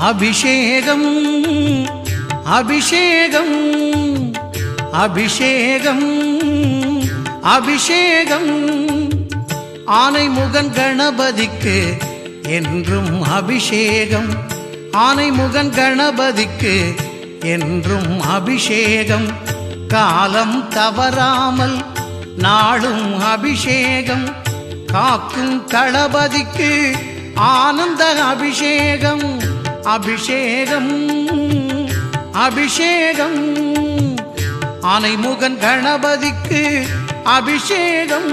அபிஷேகம் அபிஷேகம் அபிஷேகம் அபிஷேகம் ஆனைமுகன் கணபதிக்கு என்றும் அபிஷேகம் ஆனைமுகன் கணபதிக்கு என்றும் அபிஷேகம் காலம் தவறாமல் நாளும் அபிஷேகம் காக்கும் தளபதிக்கு ஆனந்த அபிஷேகம் அபிஷேகம் அபிஷேகம் ஆனைமுகன் கணபதிக்கு அபிஷேகம்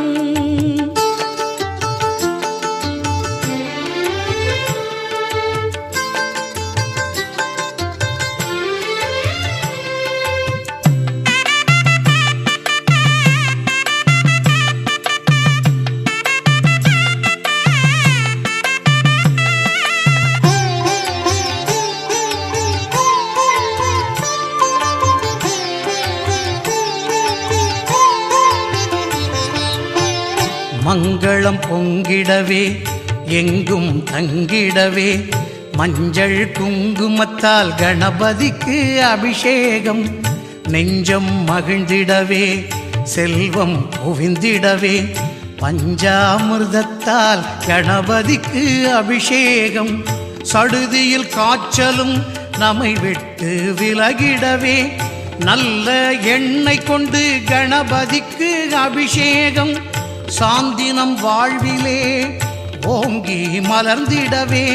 மங்களம் பொங்கிடவே எங்கும் தங்கிடவே மஞ்சள் குங்குமத்தால் கணபதிக்கு அபிஷேகம் நெஞ்சம் மகிழ்ந்திடவே செல்வம் குவிந்திடவே பஞ்சாமிர்தத்தால் கணபதிக்கு அபிஷேகம் சடுதியில் காய்ச்சலும் நம்மை விட்டு விலகிடவே நல்ல எண்ணெய் கொண்டு கணபதிக்கு அபிஷேகம் சாந்தினம் வாழ்விலே ஓங்கி மலர்ந்திடவே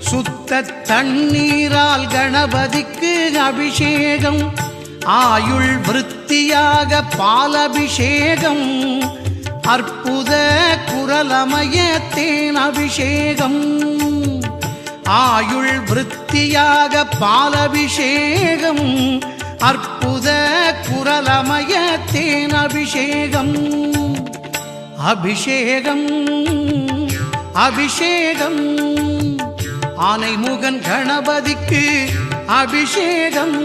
சுத்த தண்ணீரால் கணபதிக்கு அபிஷேகம் ஆயுள் விருத்தியாக பாலபிஷேகம் அற்புத குரலமய தேன் அபிஷேகம் ஆயுள் விருத்தியாக பாலபிஷேகம் அற்புத குரலமய தேன் அபிஷேகம் அபிஷேகம் அபிஷேகம் ஆனைமுகன் கணபதிக்கு அபிஷேகம்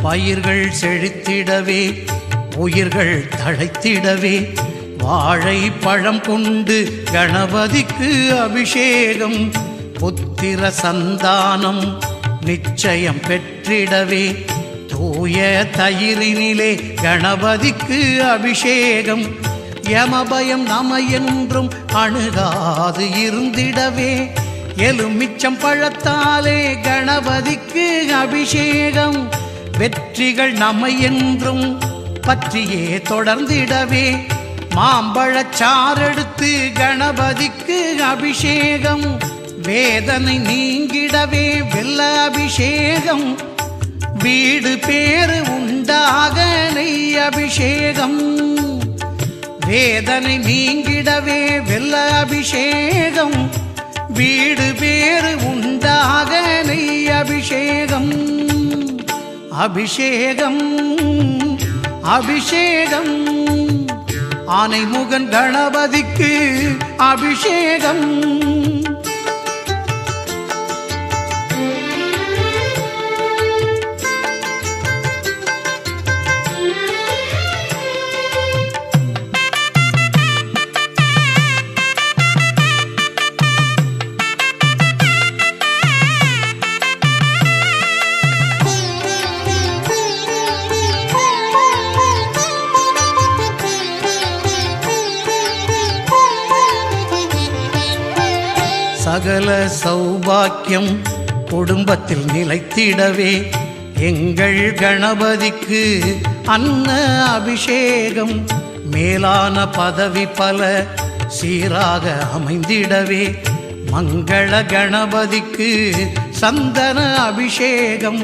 பயிர்கள் செழித்திடவே உயிர்கள் தழைத்திடவே வாழை பழம் கொண்டு கணபதிக்கு அபிஷேகம் புத்திர சந்தானம் நிச்சயம் பெற்றிடவே தூய தயிரினிலே கணபதிக்கு அபிஷேகம் யமபயம் நம என்றும் அணுகாது இருந்திடவே எலுமிச்சம் பழத்தாலே கணபதிக்கு அபிஷேகம் வெற்றிகள் நம்மை என்றும் பற்றியே தொடர்ந்திடவே மாம்பழச்சாரெடுத்து கணபதிக்கு அபிஷேகம் வேதனை நீங்கிடவே வெல்ல அபிஷேகம் வீடு பேறு உண்டாக நெய் அபிஷேகம் வேதனை நீங்கிடவே வெல்ல அபிஷேகம் வீடு பேறு உண்டாக நெய் அபிஷேகம் அபிஷேகம் அபிஷேகம் ஆனைமுகன் கணபதிக்கு அபிஷேகம் சகல சௌபாக்கியம் குடும்பத்தில் நிலைத்திடவே எங்கள் கணபதிக்கு அன்ன அபிஷேகம் மேலான பதவி பல சீராக அமைந்திடவே மங்கள கணபதிக்கு சந்தன அபிஷேகம்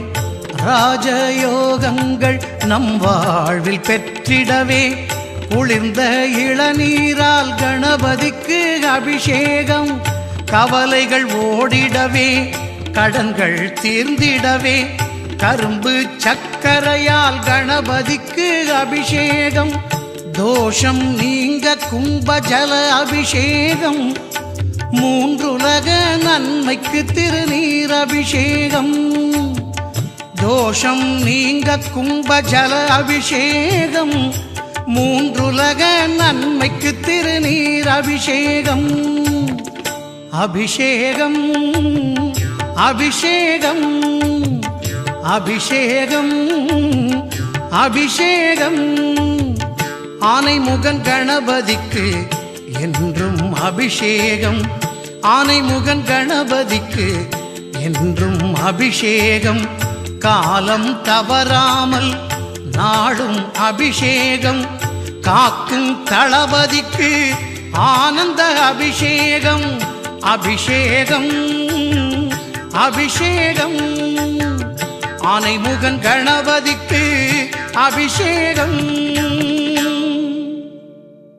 ராஜயோகங்கள் நம் வாழ்வில் பெற்றிடவே குளிர்ந்த இளநீரால் கணபதிக்கு அபிஷேகம் கவலைகள் ஓடிடவே கடன்கள் தீர்ந்திடவே கரும்பு சக்கரையால் கணபதிக்கு அபிஷேகம், தோஷம் நீங்க கும்பஜல அபிஷேகம், மூன்றுலக நன்மைக்கு திருநீர் அபிஷேகம், தோஷம் நீங்க கும்பஜல அபிஷேகம், மூன்றுலக நன்மைக்கு திருநீர் அபிஷேகம், அபிஷேகம் அபிஷேகம் அபிஷேகம் அபிஷேகம். ஆனைமுகன் கணபதிக்கு என்றும் அபிஷேகம், ஆனைமுகன் கணபதிக்கு என்றும் அபிஷேகம், காலம் தவறாமல் நாடும் அபிஷேகம், காக்கும் தளபதிக்கு ஆனந்த அபிஷேகம், அபிஷேகம் அபிஷேகம். ஆனைமுகன் கணபதிக்கு அபிஷேகம்.